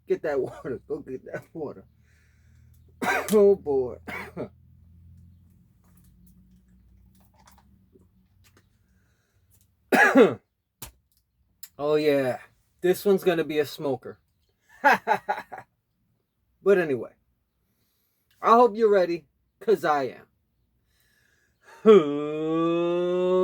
Get that water. Go get that water. Oh boy. Oh yeah. This one's gonna be a smoker. But anyway, I hope you're ready, cause I am.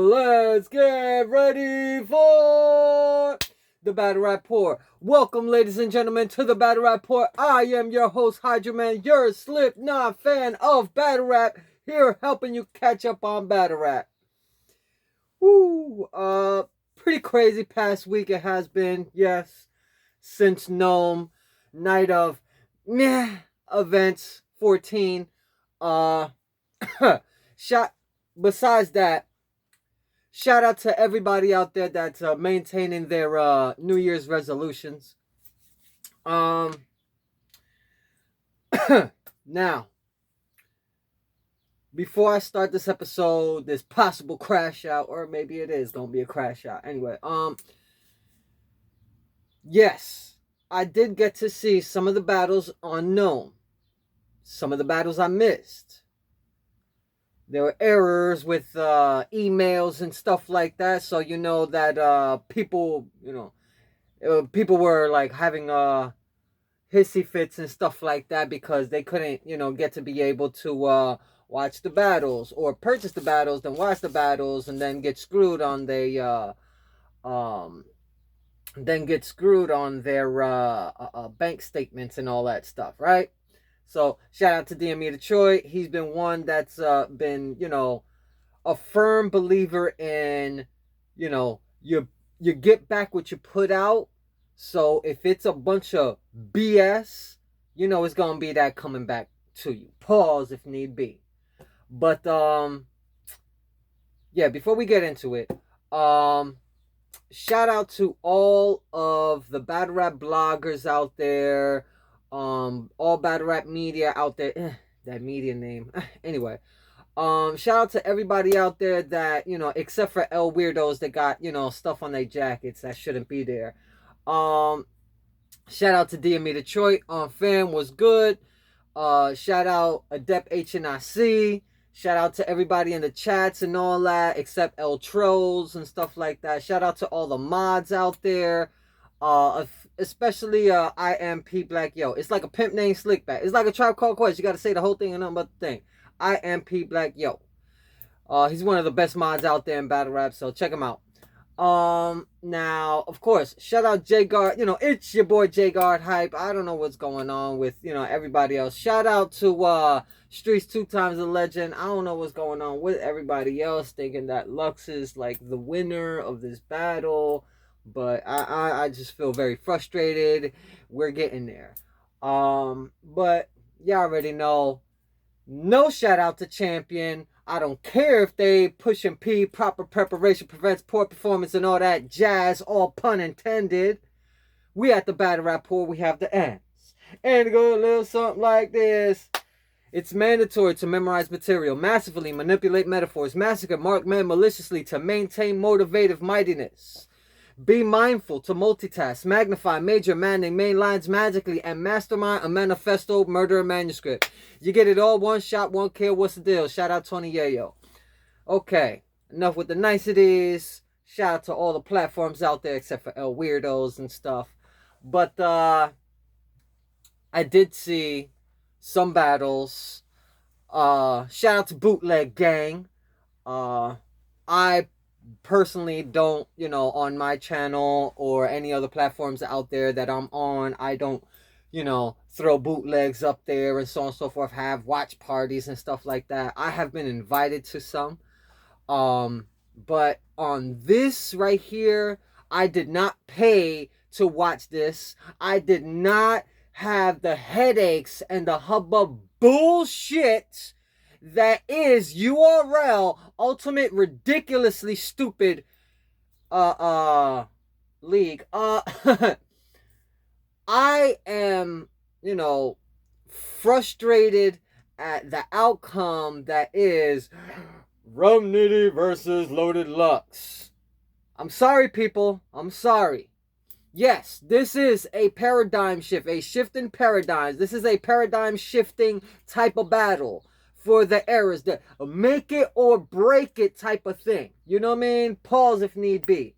Let's get ready for the Battle Rapport. Welcome, ladies and gentlemen, to the Battle Rapport. I am your host, Hydra Man, your Slipknot fan of Battle Rap, here helping you catch up on Battle Rap. Woo! Pretty crazy past week it has been, yes, since NOME, night of meh events 14. Besides that, shout out to everybody out there that's maintaining their New Year's resolutions. Now, before I start this episode, this possible crash out, or maybe it is gonna be a crash out. Anyway, yes, I did get to see some of the battles on NOME. Some of the battles I missed. There were errors with emails and stuff like that, so you know that people, people were like having hissy fits and stuff like that because they couldn't, get to be able to watch the battles or purchase the battles, then watch the battles, and then get screwed on their bank statements and all that stuff, right? So shout out to DME Detroit. He's been one that's been, a firm believer in, you get back what you put out. So if it's a bunch of BS, it's gonna be that coming back to you. Pause if need be. But yeah, before we get into it, shout out to all of the battle rap bloggers out there, all battle rap media out there. That media name. Anyway, shout out to everybody out there that, except for L weirdos that got, stuff on their jackets that shouldn't be there. Shout out to DME Detroit. Fam was good. Shout out Adept HNIC. Shout out to everybody in the chats and all that, except L Trolls and stuff like that. Shout out to all the mods out there. Especially IMP Black Yo. It's like a pimp named Slickback. It's like a Tribe Called Quest. You gotta say the whole thing and nothing but the thing. IMP Black Yo. He's one of the best mods out there in battle rap, so check him out. Now, of course, shout out J Guard. It's your boy J Guard Hype. I don't know what's going on with, everybody else. Shout out to Streets 2 times a legend. I don't know what's going on with everybody else, thinking that Lux is like the winner of this battle. But I just feel very frustrated. We're getting there. But y'all already know. No shout out to Champion. I don't care if they pushing P, proper preparation prevents poor performance and all that jazz, all pun intended. We at the Battle Rapport, we have the ends. And it go a little something like this. It's mandatory to memorize material, massively manipulate metaphors, massacre marked men maliciously to maintain motivative mightiness. Be mindful to multitask, magnify major manning main lines magically, and mastermind a manifesto murder manuscript. You get it all, one shot, one kill. What's the deal? Shout out Tony Yayo. Okay, enough with the niceties. Shout out to all the platforms out there except for L Weirdos and stuff. But I did see some battles. Shout out to Bootleg Gang. I personally don't, on my channel or any other platforms out there that I'm on, I don't, throw bootlegs up there and so on and so forth, have watch parties and stuff like that. I have been invited to some. But on this right here, I did not pay to watch this. I did not have the headaches and the hubbub bullshit that is URL Ultimate Ridiculously Stupid League. I am, frustrated at the outcome that is RumNitty versus LoadedLux. I'm sorry, people. I'm sorry. Yes, this is a paradigm shift, a shift in paradigms. This is a paradigm shifting type of battle for the eras, the make it or break it type of thing. You know what I mean? Pause if need be.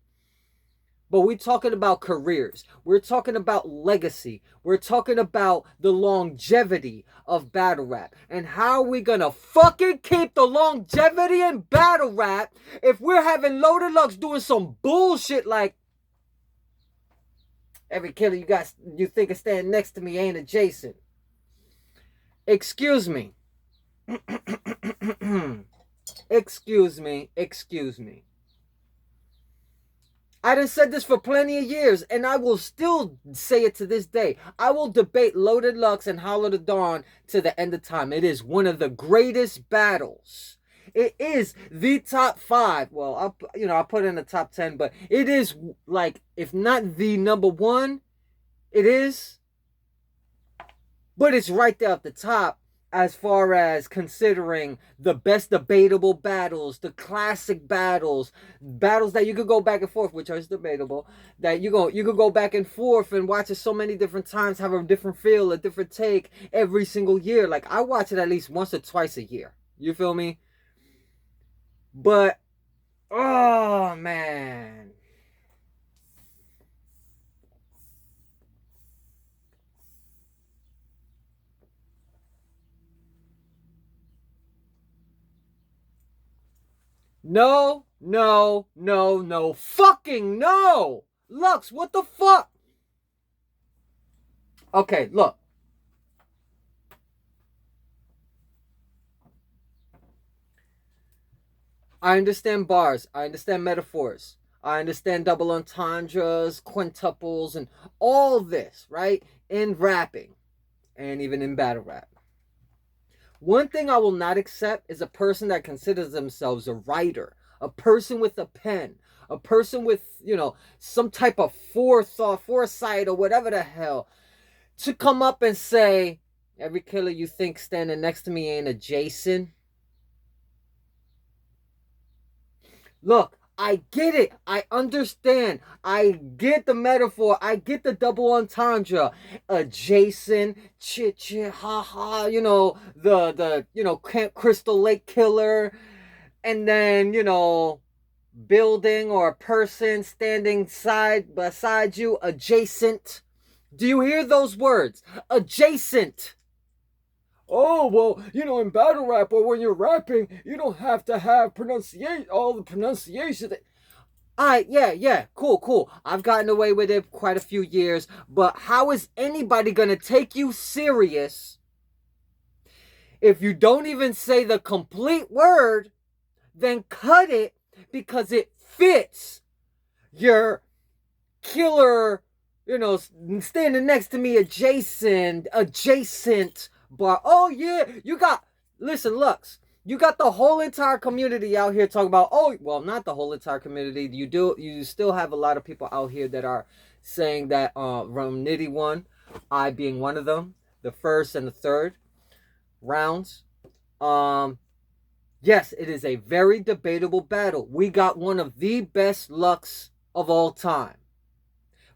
But we're talking about careers. We're talking about legacy. We're talking about the longevity of battle rap. And how are we gonna fucking keep the longevity in battle rap if we're having LoadedLux doing some bullshit like every killer you think is standing next to me ain't adjacent. Excuse me. Excuse me. I done said this for plenty of years, and I will still say it to this day. I will debate LoadedLux and Hollow the Dawn to the end of time. It is one of the greatest battles. It is the top 5. Well, I'll put it in the top 10, but it is like, if not the number 1, it is. But it's right there at the top as far as considering the best debatable battles, the classic battles that you could go back and forth, which is debatable, that you could go back and forth and watch it so many different times, have a different feel, a different take every single year. Like, I watch it at least once or twice a year. You feel me? But, oh, man. No, fucking no! Lux, what the fuck? Okay, look. I understand bars. I understand metaphors. I understand double entendres, quintuples, and all this, right? In rapping and even in battle rap. One thing I will not accept is a person that considers themselves a writer, a person with a pen, a person with, some type of foresight, or whatever the hell, to come up and say, every killer you think standing next to me ain't adjacent. Look, I get it. I understand. I get the metaphor. I get the double entendre. Adjacent, chit, ha ha, the Camp Crystal Lake killer. And then, building or a person standing side beside you, adjacent. Do you hear those words? Adjacent. Oh, well, in battle rap or when you're rapping, you don't have to have all the pronunciation. Alright, yeah, cool. I've gotten away with it quite a few years, but how is anybody gonna take you serious if you don't even say the complete word, then cut it because it fits your killer, standing next to me adjacent bar. Oh yeah, listen, Lux, you got the whole entire community out here talking about, not the whole entire community. You still have a lot of people out here that are saying that RumNitty won, I being one of them, the first and the third rounds. Yes, it is a very debatable battle. We got one of the best Lux of all time.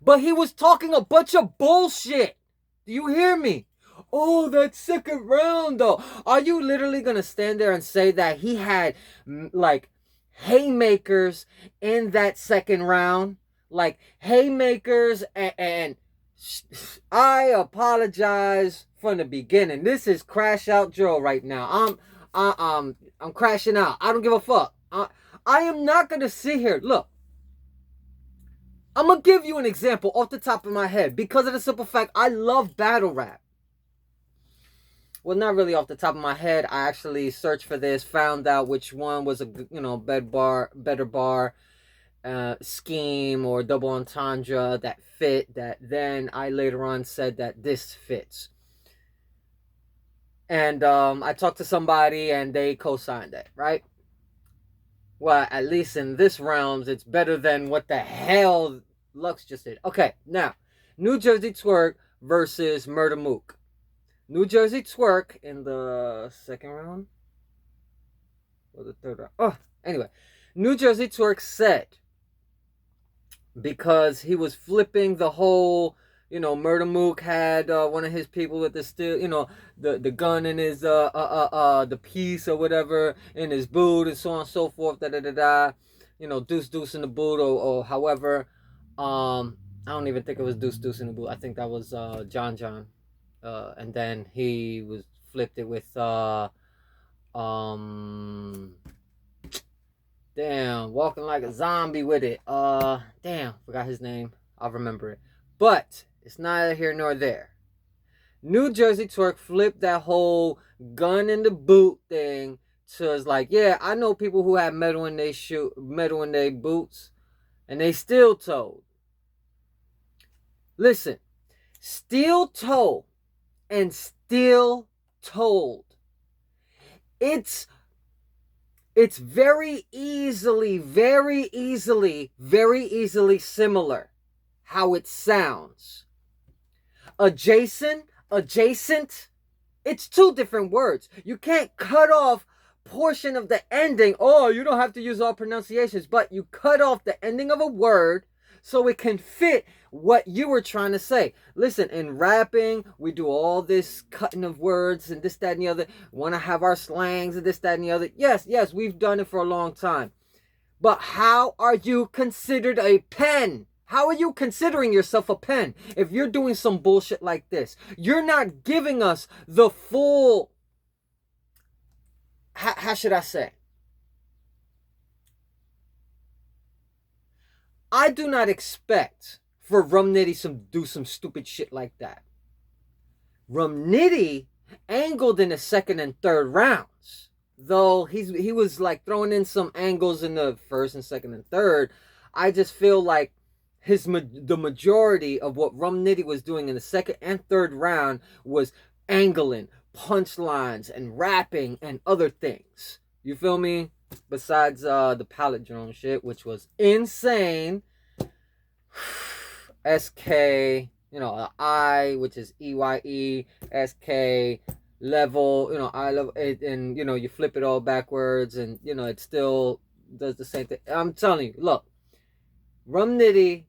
But he was talking a bunch of bullshit. Do you hear me? Oh, that second round, though. Are you literally going to stand there and say that he had, like, haymakers in that second round? Like, haymakers and I apologize from the beginning. This is CrashOut Joe right now. I'm crashing out. I don't give a fuck. I am not going to sit here. Look. I'm going to give you an example off the top of my head because of the simple fact I love battle rap. Well, not really off the top of my head. I actually searched for this, found out which one was a, better bar scheme or double entendre that fit, that then I later on said that this fits. And I talked to somebody and they co-signed it, right? Well, at least in this round, it's better than what the hell Lux just did. Okay, now, New Jersey Twerk versus Murder Mook. New Jersey Twerk in the second round? Or the third round? Oh, anyway. New Jersey Twerk said, because he was flipping the whole, Murder Mook had one of his people with the steel, the gun in his the piece or whatever in his boot, and so on and so forth, da da da da, deuce deuce in the boot, or however. I don't even think it was deuce deuce in the boot. I think that was John John, and then he was flipped it with um damn, walking like a zombie with it. Damn, forgot his name. I'll remember it. But it's neither here nor there. New Jersey Twerk flipped that whole gun in the boot thing to it's like, yeah, I know people who have metal in their boots, and they still told. Listen, steel toe and steel told. It's very easily similar how it sounds. Adjacent, it's two different words. You can't cut off portion of the ending. Oh, you don't have to use all pronunciations, but you cut off the ending of a word so it can fit what you were trying to say. Listen, in rapping, we do all this cutting of words and this, that, and the other. Want to have our slangs and this, that, and the other. Yes, we've done it for a long time. But how are you considered a pen? How are you considering yourself a pen if you're doing some bullshit like this? You're not giving us the full... How should I say? I do not expect for RumNitty to do some stupid shit like that. RumNitty angled in the second and third rounds. Though he was like throwing in some angles in the first and second and third. I just feel like the majority of what RumNitty was doing in the second and third round was angling, punchlines, and rapping and other things. You feel me? Besides the pallet drone shit, which was insane. SK, I, which is EYE, SK, level, I level, and you flip it all backwards, and it still does the same thing. I'm telling you, look, RumNitty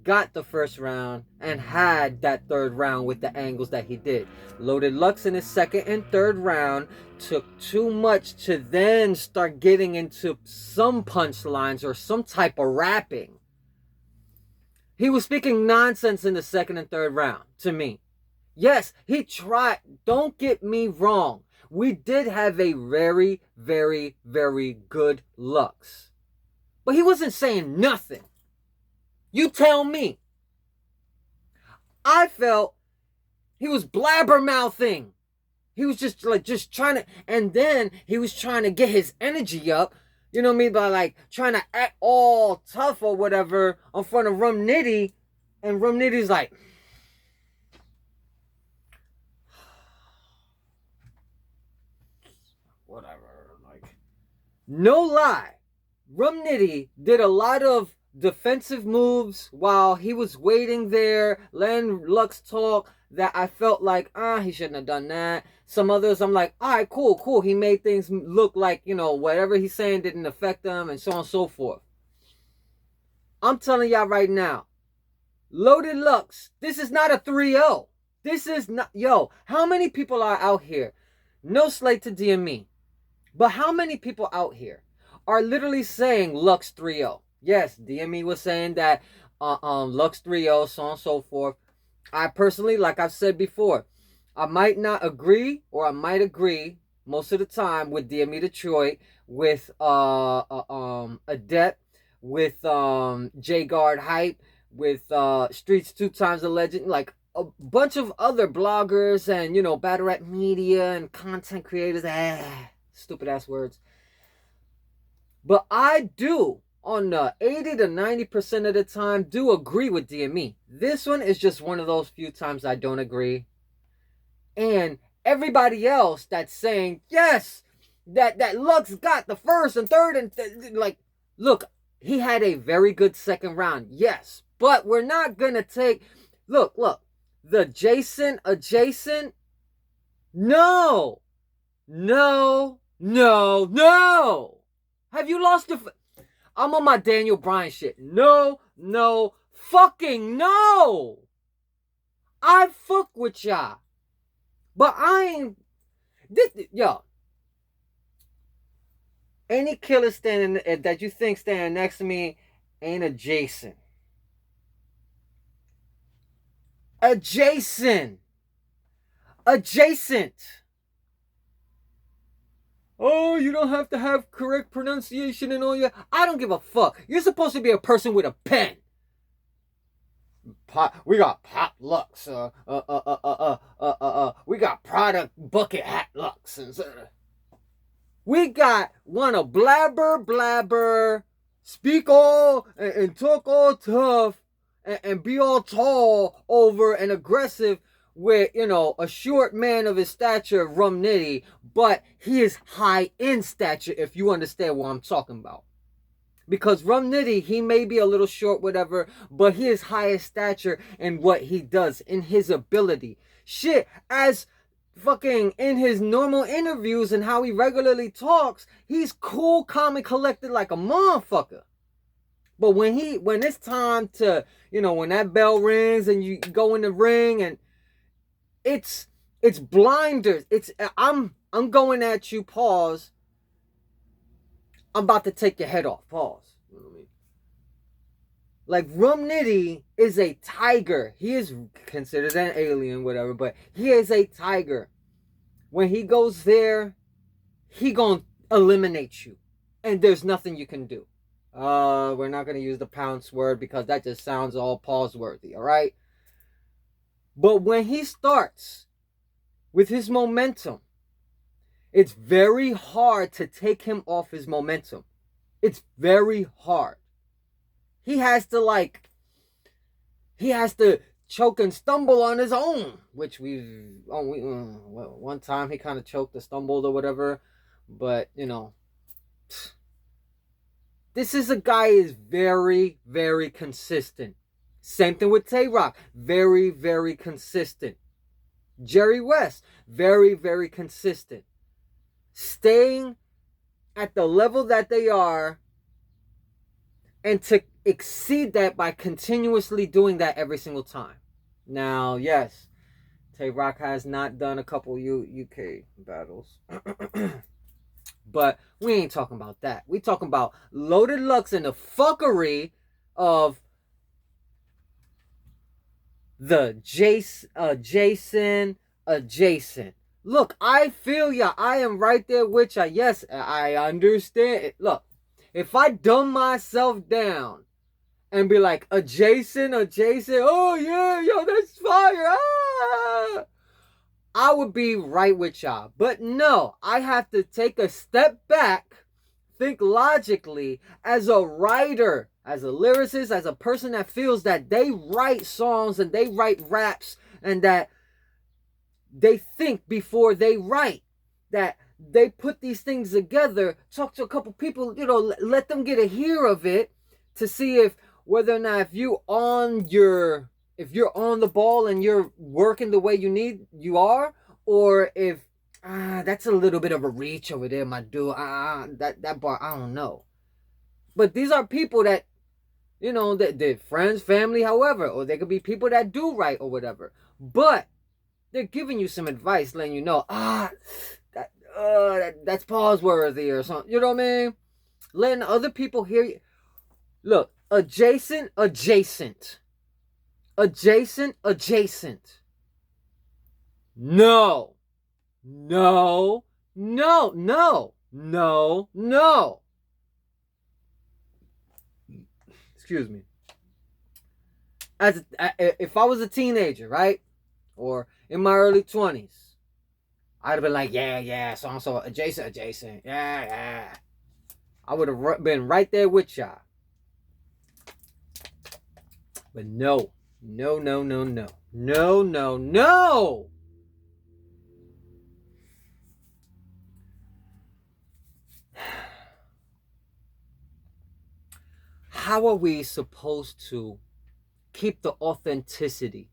got the first round and had that third round with the angles that he did. LoadedLux in his second and third round took too much to then start getting into some punchlines or some type of rapping. He was speaking nonsense in the second and third round to me. Yes, he tried. Don't get me wrong. We did have a very, very, very good Lux. But he wasn't saying nothing. You tell me. I felt he was blabbermouthing. He was just trying to, and then he was trying to get his energy up, you know what I mean, by like trying to act all tough or whatever in front of RumNitty, and RumNitty's like, whatever, like, no lie, RumNitty did a lot of defensive moves while he was waiting there, letting Lux talk, that I felt like, he shouldn't have done that. Some others, I'm like, all right, cool. He made things look like, whatever he's saying didn't affect them, and so on and so forth. I'm telling y'all right now, LoadedLux, this is not a 3-0. This is not, how many people are out here? No slate to DME. But how many people out here are literally saying Lux 3-0? Yes, DME was saying that Lux 3-0, so on and so forth. I personally, like I've said before, I might not agree, or I might agree most of the time with DME Detroit, with Adept, with J-Guard Hype, with Streets 2 Times a Legend, like a bunch of other bloggers and, battle rap media and content creators. Stupid ass words. But I do, on the 80 to 90% of the time, do agree with DME. This one is just one of those few times I don't agree. And everybody else that's saying, yes, that Lux got the first and third, and like, look, he had a very good second round, yes. But we're not going to take, look, the adjacent, no. Have you lost your... I'm on my Daniel Bryan shit. No, no, fucking no. I fuck with y'all. But I ain't... Yo. Any killer standing that you think standing next to me ain't adjacent. Adjacent. Oh, you don't have to have correct pronunciation and all your... I don't give a fuck. You're supposed to be a person with a pen. We got Pop Lux. We got Product Bucket Hat Lux. We got wanna blabber, speak all and talk all tough and be all tall over and aggressive with, you know, a short man of his stature, RumNitty, but he is high in stature, if you understand what I'm talking about. Because RumNitty, he may be a little short, whatever, but he is high in stature in what he does, in his ability. Shit, as fucking in his normal interviews and how he regularly talks, he's cool, calm, and collected like a motherfucker. But when it's time to, you know, when that bell rings and you go in the ring and it's blinders. I'm going at you, pause. I'm about to take your head off, pause. You know what I mean? Like, RumNitty is a tiger. He is considered an alien, whatever, but he is a tiger. When he goes there, he gonna eliminate you. And there's nothing you can do. We're not gonna use the pounce word because that just sounds all pause-worthy, alright? But when he starts with his momentum, it's very hard to take him off his momentum. It's very hard. He has to choke and stumble on his own, which one time he kind of choked or stumbled or whatever, but you know, this is a guy who is very, very consistent. Same thing with Tay-Rock, very, very consistent. Jerry West, very, very consistent. Staying at the level that they are and to exceed that by continuously doing that every single time. Now, yes, Tay-Rock has not done a couple UK battles. But we ain't talking about that. We talking about LoadedLux and the fuckery of the Jason adjacent. Look, I feel ya. I am right there with ya. Yes, I understand. Look, if I dumb myself down and be like, adjacent, oh yeah, yo, that's fire. Ah! I would be right with y'all. But no, I have to take a step back, think logically, as a writer, as a lyricist, as a person that feels that they write songs and they write raps and that they think before they write, that they put these things together, talk to a couple people, you know, let them get a hear of it to see if whether or not if you're on the ball and you're working the way you are, or if that's a little bit of a reach over there, my dude. That bar, I don't know. But these are people that, you know, that they're friends, family, however, or they could be people that do write or whatever. But they're giving you some advice, letting you know, that's pause worthy or something. You know what I mean? Letting other people hear you. Look, adjacent. No. Excuse me. If I was a teenager, right? Or in my early 20s, I'd have been like, yeah, so adjacent. Yeah. I would have been right there with y'all. But no. How are we supposed to keep the authenticity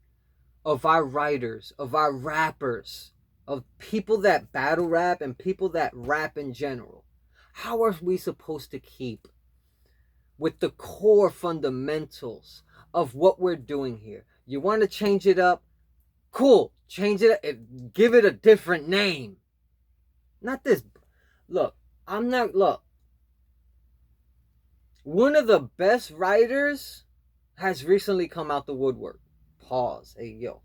of our writers, of our rappers, of people that battle rap and people that rap in general? How are we supposed to keep with the core fundamentals of what we're doing here. You want to change it up? Cool. Change it. Give it a different name. Not this. Look, look. One of the best writers has recently come out the woodwork. Pause. Hey, yo.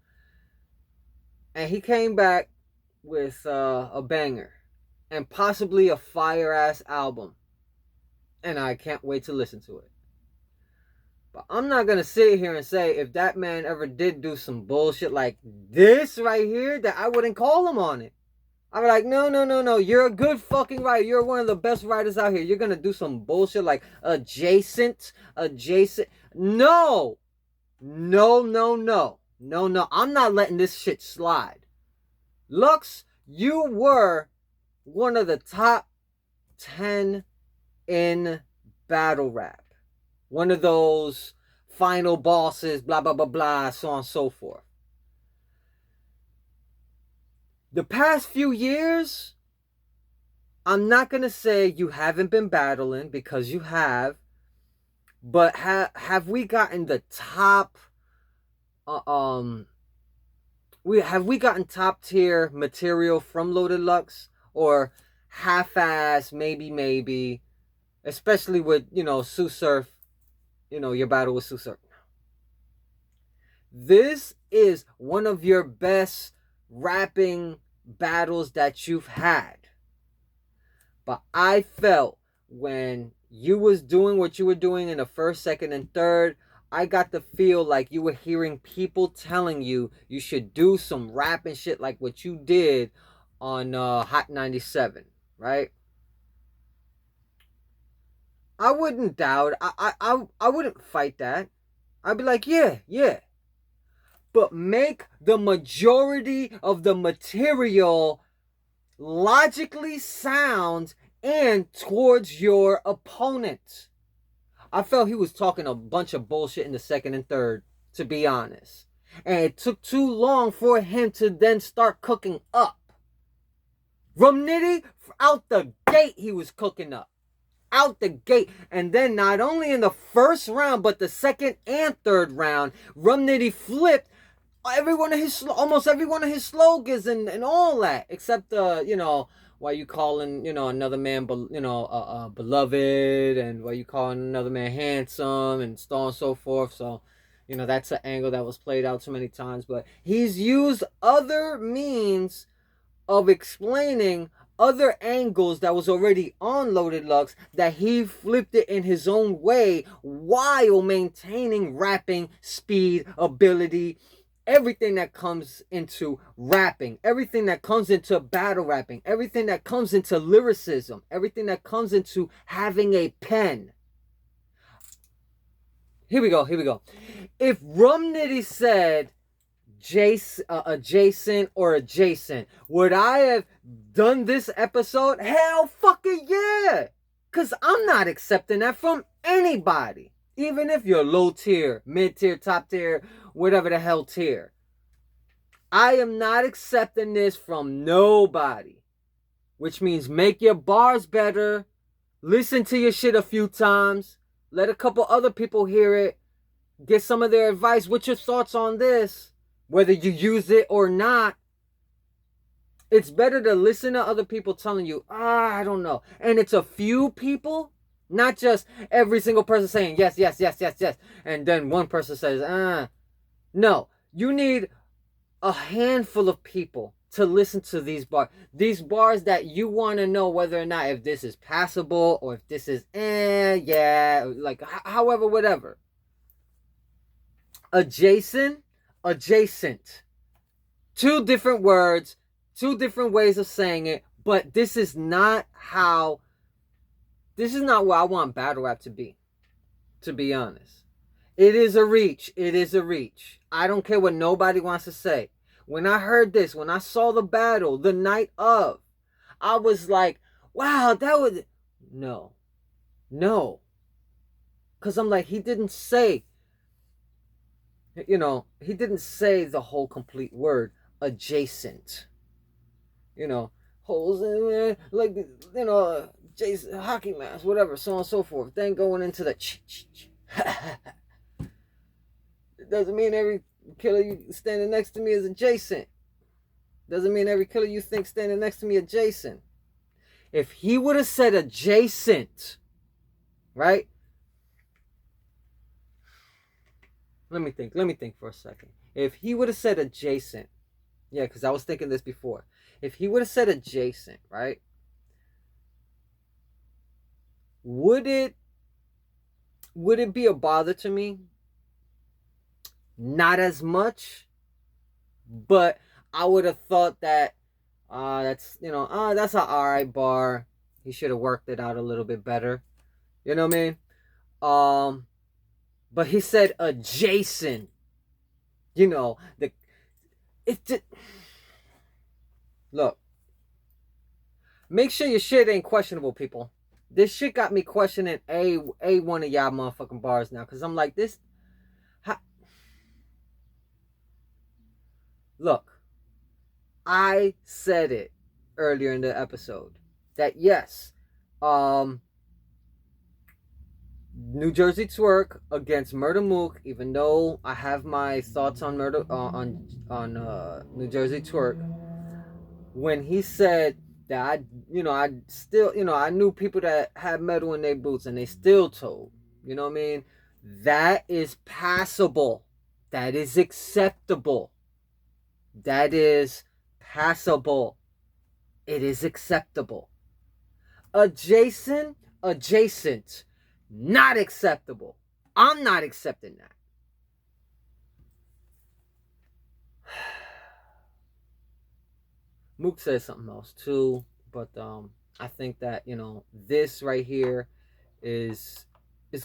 And he came back with a banger. And possibly a fire-ass album. And I can't wait to listen to it. But I'm not going to sit here and say if that man ever did do some bullshit like this right here, that I wouldn't call him on it. I'd be like, no. You're a good fucking writer. You're one of the best writers out here. You're going to do some bullshit like adjacent. No. No. I'm not letting this shit slide. Lux, you were one of the top 10 in battle rap. One of those final bosses, blah, blah, blah, blah, so on and so forth. The past few years, I'm not going to say you haven't been battling, because you have. But have we gotten the top... have we gotten top tier material from LoadedLux? Or half-ass, maybe. Especially with, Sue Surf. Your battle with Sue Surf. This is one of your best rapping battles that you've had. But I felt when you was doing what you were doing in the first, second, and third, I got the feel like you were hearing people telling you should do some rapping shit like what you did on Hot 97, right? I wouldn't doubt. I wouldn't fight that. I'd be like, yeah. But make the majority of the material logically sound and towards your opponent. I felt he was talking a bunch of bullshit in the second and third, to be honest. And it took too long for him to then start cooking up. RumNitty, out the gate, he was cooking up. Out the gate. And then not only in the first round, but the second and third round, RumNitty flipped almost every one of his slogans and all that, except why you calling another man beloved, and why you calling another man handsome, and so on and so forth. So that's an angle that was played out so many times. But he's used other means of explaining other angles that was already on LoadedLux, that he flipped it in his own way while maintaining rapping speed, ability, everything that comes into rapping, everything that comes into battle rapping, everything that comes into lyricism, everything that comes into having a pen. Here we go. If RumNitty said adjacent or adjacent, would I have done this episode? Hell fucking yeah! Because I'm not accepting that from anybody. Even if you're low tier, mid tier, top tier, whatever the hell tier. I am not accepting this from nobody. Which means make your bars better. Listen to your shit a few times. Let a couple other people hear it. Get some of their advice. What's your thoughts on this? Whether you use it or not. It's better to listen to other people telling you, I don't know. And it's a few people. Not just every single person saying yes. And then one person says, No. You need a handful of people to listen to these bars. These bars that you want to know whether or not if this is passable or if this is, like, however, whatever. Adjacent. Two different words, two different ways of saying it, but this is not where I want battle rap to be honest. It is a reach. I don't care what nobody wants to say. When I heard this, when I saw the battle the night of, I was like, wow, that was... No. Because I'm like, he didn't say the whole complete word, adjacent. Holes in there, like, Jason, hockey mask, whatever, so on and so forth. Then going into the it doesn't mean every killer you standing next to me is adjacent. Doesn't mean every killer you think standing next to me adjacent. If he would have said adjacent, right? Let me think for a second. If he would have said adjacent, yeah, because I was thinking this before. If he would have said adjacent, right? Would it be a bother to me? Not as much, but I would have thought that that's that's an alright bar. He should have worked it out a little bit better. You know what I mean? But he said adjacent. You know, look. Make sure your shit ain't questionable, people. This shit got me questioning a one of y'all motherfucking bars now, cause I'm like this. Look, I said it earlier in the episode that yes, New Jersey Twerk against Murder Mook. Even though I have my thoughts on Murder on New Jersey Twerk, when he said that I still I knew people that had metal in their boots and they still told. You know what I mean? That is passable. That is acceptable. That is passable. It is acceptable. Adjacent, not acceptable. I'm not accepting that. Mook says something else too, but I think that this right here is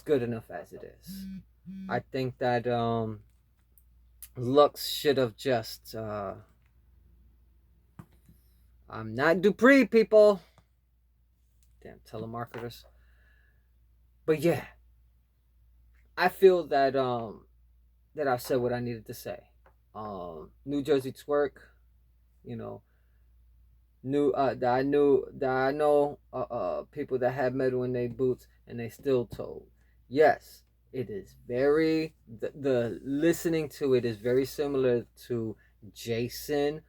good enough as it is. I think that Lux should have just I'm not Dupree, people. Damn telemarketers. But yeah, I feel that that I've said what I needed to say. New Jersey Twerk, I know people that have metal in their boots and they still told. Yes, it is very the listening to it is very similar to Jason,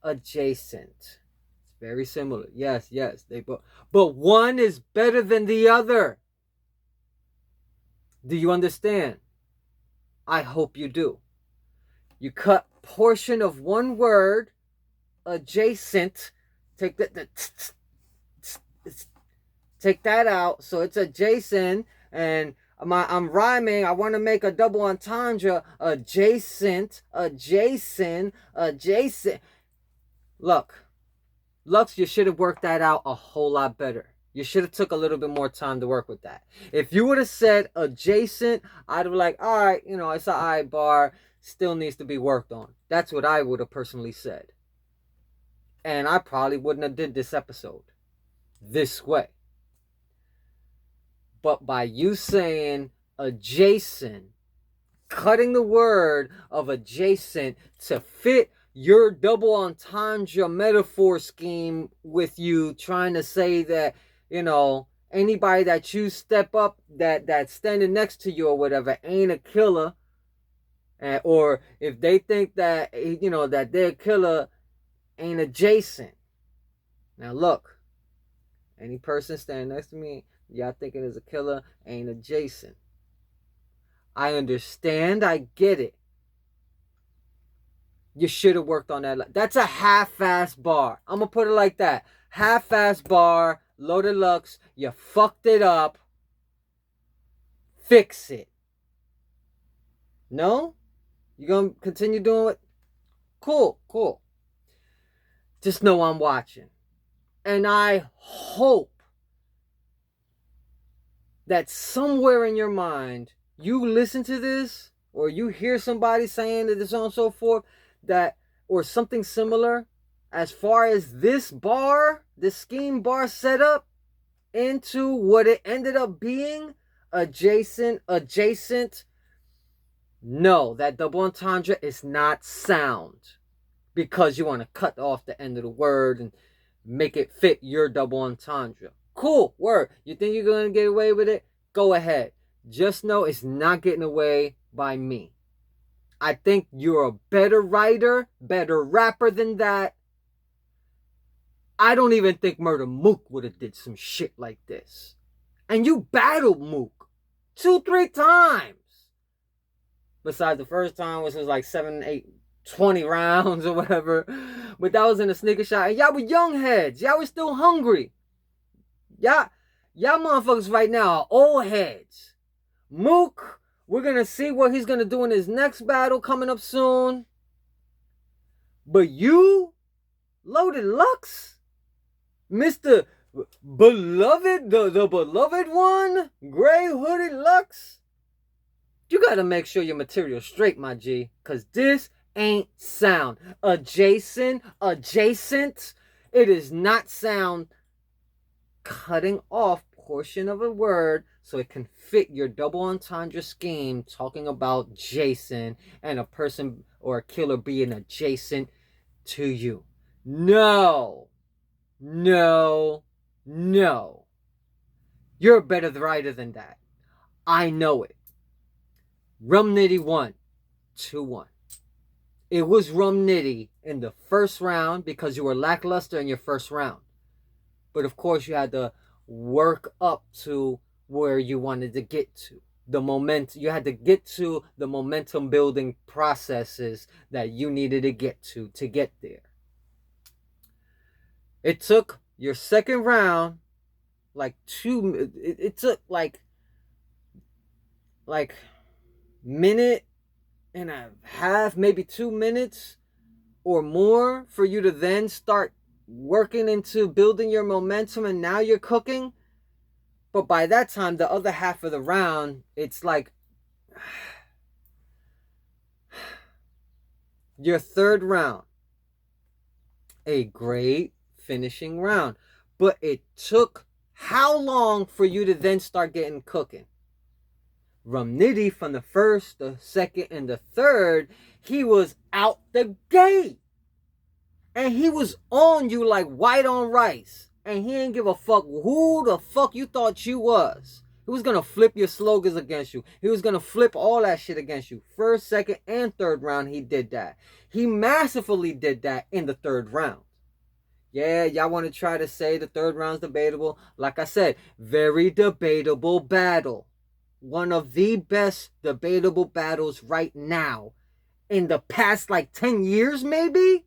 adjacent. It's very similar. Yes, they both, but one is better than the other. Do you understand? I hope you do. You cut portion of one word, adjacent, take that out, so it's adjacent, and I'm rhyming. I want to make a double entendre. Adjacent. Look, Lux, you should have worked that out a whole lot better. You should have took a little bit more time to work with that. If you would have said adjacent, I'd have been like, all right, it's an I bar, still needs to be worked on. That's what I would have personally said. And I probably wouldn't have did this episode this way. But by you saying adjacent, cutting the word of adjacent to fit your double entendre metaphor scheme with you trying to say that, anybody that you step up that's standing next to you or whatever ain't a killer. Or if they think that, that their killer ain't adjacent. Now look, any person standing next to me, y'all thinking is a killer, ain't adjacent. I understand, I get it. You should have worked on that. That's a half-ass bar. I'm going to put it like that. Half-ass bar, LoadedLux. You fucked it up. Fix it. No? You going to continue doing it? Cool. Just know I'm watching. And I hope that somewhere in your mind, you listen to this, or you hear somebody saying that this on and so forth, that, or something similar, as far as this scheme bar setup into what it ended up being, adjacent. No, that double entendre is not sound, because you want to cut off the end of the word and make it fit your double entendre. Cool, word. You think you're going to get away with it? Go ahead. Just know it's not getting away by me. I think you're a better writer, better rapper than that. I don't even think Murder Mook would have did some shit like this. And you battled Mook 2-3 times. Besides the first time, which was like 7, 8, 20 rounds or whatever. But that was in a sneaker shot. And y'all were young heads. Y'all were still hungry. Y'all motherfuckers right now are old heads. Mook, we're going to see what he's going to do in his next battle coming up soon. But you, LoadedLux, Mr. Beloved, the beloved one, Gray Hooded Lux, you got to make sure your material's straight, my G, because this ain't sound. Adjacent, it is not sound. Cutting off portion of a word so it can fit your double entendre scheme, talking about Jason and a person or a killer being adjacent to you. No. You're a better writer than that. I know it. RumNitty won 2-1. It was RumNitty in the first round because you were lackluster in your first round. But of course, you had to work up to where you wanted to get to. You had to get to the momentum building processes that you needed to get there. It took your second round like it took like minute and a half, maybe 2 minutes or more for you to then start working into building your momentum, and now you're cooking. But by that time, the other half of the round, it's like your third round, a great finishing round. But it took how long for you to then start getting cooking? RumNitty, from the first, the second, and the third, he was out the gate. And he was on you like white on rice. And he didn't give a fuck who the fuck you thought you was. He was going to flip your slogans against you. He was going to flip all that shit against you. First, second, and third round, he did that. He masterfully did that in the third round. Yeah, y'all want to try to say the third round's debatable. Like I said, very debatable battle. One of the best debatable battles right now. In the past, like 10 years, maybe?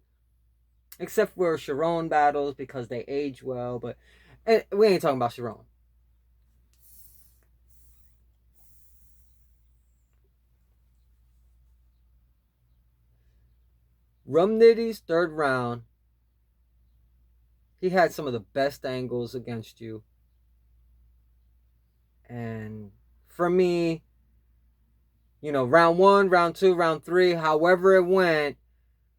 Except for Sharon battles because they age well. But we ain't talking about Sharon. RumNitty's third round, he had some of the best angles against you. And for me, you know, round 1, round 2, round 3, however it went,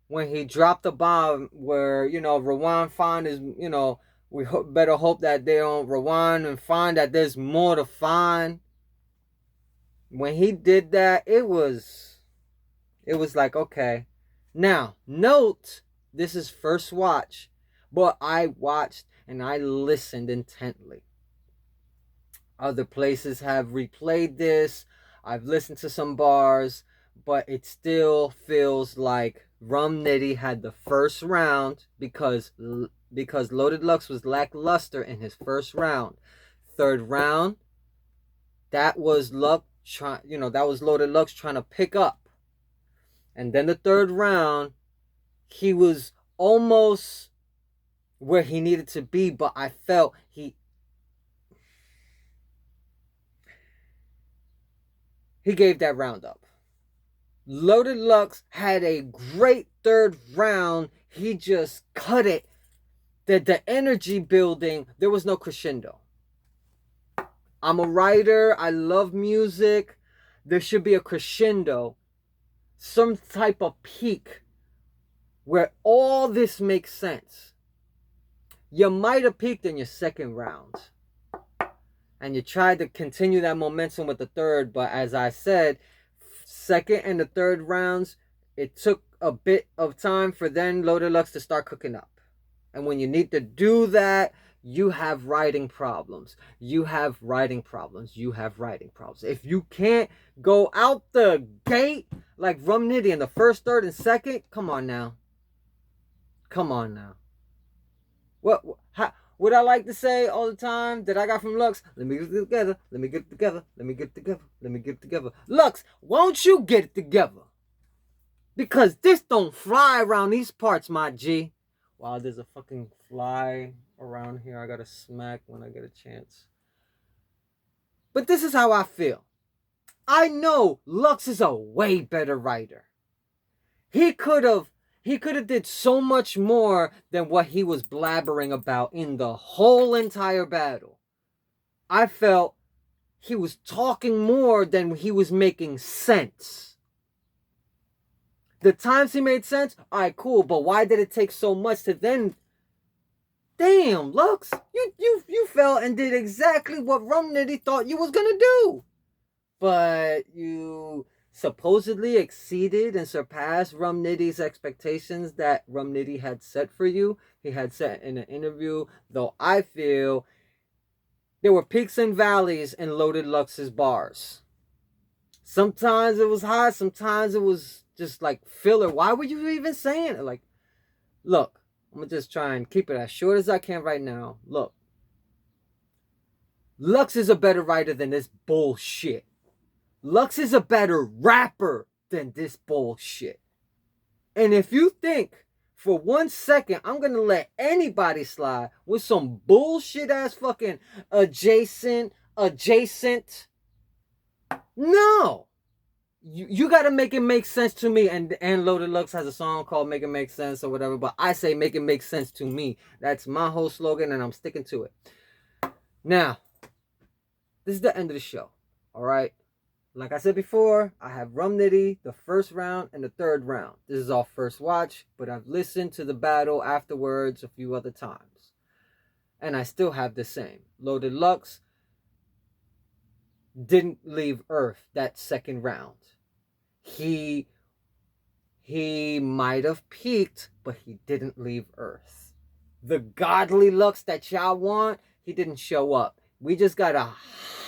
when he dropped the bomb where, you know, Rawan find is, you know, we better hope that they don't rewind and find that there's more to find. When he did that, it was like, okay. Now, note, this is first watch, but I watched and I listened intently. Other places have replayed this. I've listened to some bars, but it still feels like RumNitty had the first round because LoadedLux was lackluster in his first round. Third round, that was LoadedLux trying to pick up. And then the third round, he was almost where he needed to be, but I felt he gave that round up. LoadedLux had a great third round. He just cut it. The energy building, there was no crescendo. I'm a writer. I love music. There should be a crescendo. Some type of peak where all this makes sense. You might have peaked in your second round. And you tried to continue that momentum with the third. But as I said, second and the third rounds, it took a bit of time for then LoadedLux to start cooking up. And when you need to do that, you have writing problems. You have writing problems. You have writing problems. If you can't go out the gate like RumNitty in the first, third, and second, come on now. Come on now. What I like to say all the time that I got from Lux, let me get it together, let me get it together, let me get it together, let me get it together. Lux, won't you get it together? Because this don't fly around these parts, my G. Wow, there's a fucking fly around here I gotta smack when I get a chance. But this is how I feel. I know Lux is a way better writer. He could have did so much more than what he was blabbering about in the whole entire battle. I felt he was talking more than he was making sense. The times he made sense, all right, cool, but why did it take so much to then... Damn, Lux, you felt and did exactly what RumNitty thought you was gonna do. But you supposedly exceeded and surpassed RumNitty's expectations that RumNitty had set for you. He had set in an interview, though I feel there were peaks and valleys in LoadedLux's bars. Sometimes it was high, sometimes it was just like filler. Why were you even saying it? Like, look, I'm gonna just try and keep it as short as I can right now. Look, Lux is a better writer than this bullshit. Lux is a better rapper than this bullshit. And if you think for 1 second I'm gonna let anybody slide with some bullshit ass fucking adjacent, no. You gotta make it make sense to me. And LoadedLux has a song called Make It Make Sense or whatever, but I say make it make sense to me. That's my whole slogan and I'm sticking to it. Now, this is the end of the show. Alright? Like I said before, I have RumNitty, the first round and the third round. This is our first watch, but I've listened to the battle afterwards a few other times. And I still have the same. LoadedLux didn't leave Earth that second round. He might have peaked, but he didn't leave Earth. The godly Lux that y'all want, he didn't show up. We just got a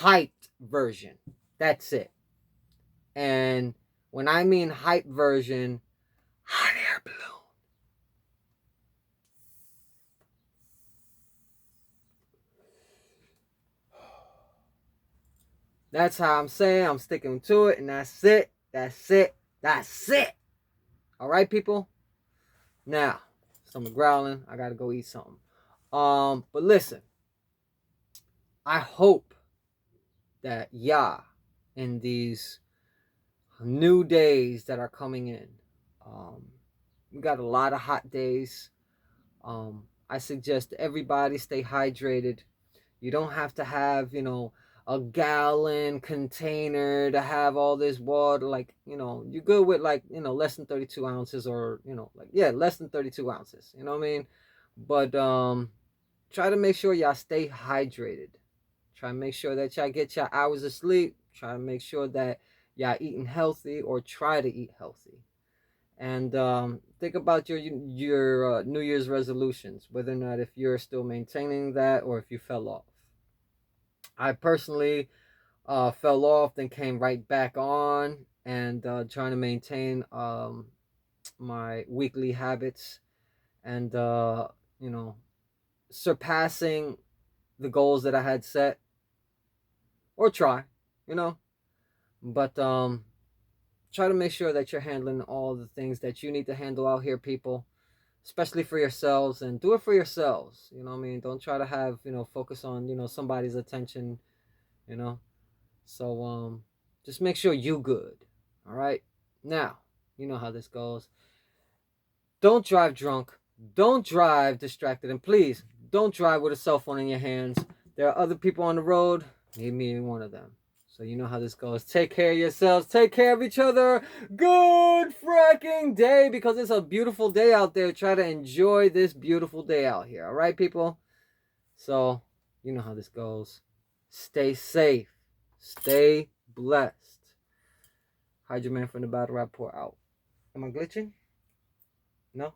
hyped version. That's it. And when I mean hype version, hot air balloon. That's how I'm saying. I'm sticking to it, and that's it. That's it. That's it. All right, people. Now, stomach growling. I gotta go eat something. But listen. I hope that in these new days that are coming in, we got a lot of hot days. I suggest everybody stay hydrated. You don't have to have, a gallon container to have all this water. Like, you're good with like, less than 32 ounces or, less than 32 ounces. You know what I mean? But try to make sure y'all stay hydrated. Try to make sure that y'all get your hours of sleep. Try to make sure that y'all eating healthy or try to eat healthy. And think about your New Year's resolutions, whether or not if you're still maintaining that or if you fell off. I personally fell off, then came right back on and trying to maintain my weekly habits and, surpassing the goals that I had set. Or try, But try to make sure that you're handling all the things that you need to handle out here, people. Especially for yourselves, and do it for yourselves. You know what I mean? Don't try to have, focus on, somebody's attention, So just make sure you good. All right? Now, you know how this goes. Don't drive drunk. Don't drive distracted. And please, don't drive with a cell phone in your hands. There are other people on the road. Need me in one of them. So you know how this goes. Take care of yourselves. Take care of each other. Good fracking day, because it's a beautiful day out there. Try to enjoy this beautiful day out here. All right, people? So you know how this goes. Stay safe. Stay blessed. Hide your man from the battle rap pour out. Am I glitching? No?